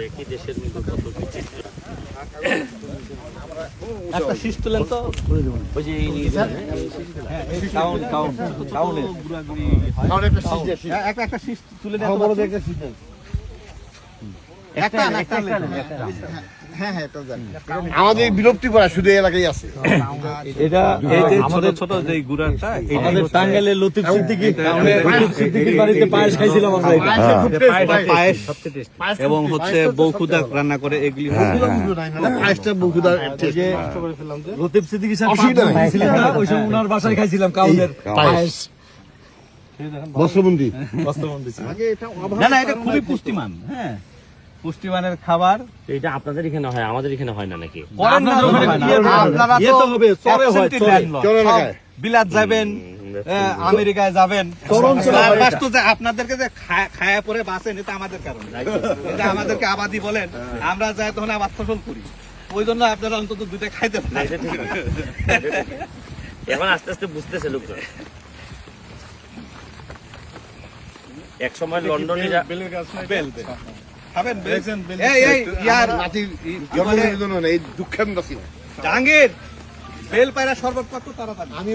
একই দেশের মধ্যে কত বিচিত্র। একটা শীষ তুলেন তো, ওই যে একটা শীষ তুলে দেন। আমাদের বিরক্তি করা শুধু এলাকায় আছে। এটা আমাদের ছোট যে গুড়াটা, আমাদের টাঙ্গাইলের লতিফ সিদ্দিকীর বাড়িতে পায়েস খাইছিলাম আমরা। পায়েস এবং হচ্ছে বউখুদা রান্না করে এগুলি। পায়েসটা বকুদা লতিফ সিদ্দিকীর সাথে খাইছিলাম না, ওই সময় ওনার বাসায় খাইছিলাম কাউনের পায়েস। বস্ত্রবন্দি না না, এটা খুবই পুষ্টিমান। হ্যাঁ, পুষ্টিমানের খাবার। এটা আপনাদের এখানে হয়, আমাদের এখানে হয় না নাকি? বিলাত যাবেন, আমেরিকায় যাবেন, আপনাদেরকে যে খায়া পরে বাঁচেন, এটা আমাদের কারণ। এটা আমাদেরকে আবাদি বলেন, আমরা যাই তখন আবাদ ফসল করি, ওই জন্য আপনারা অন্তত দুইটা খাইতে পারেন। এখন আস্তে আস্তে বুঝতেছে লোকজন। এক সময় লন্ডনে খাবেন এই দুঃখের জাহাঙ্গীর বেল পায়রা শরবত কত তাড়াতাড়ি। আমি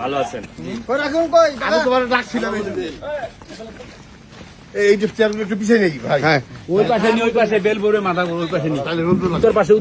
ভালো আছেন? আমি তোমার ডাকছিলাম এই যে চেয়ারগুলো একটু পিছিয়ে নেই ভাই। ওই পাশে বেল ভরে মাথা ওই পাশে তাহলে রোদ উত্তর পাশে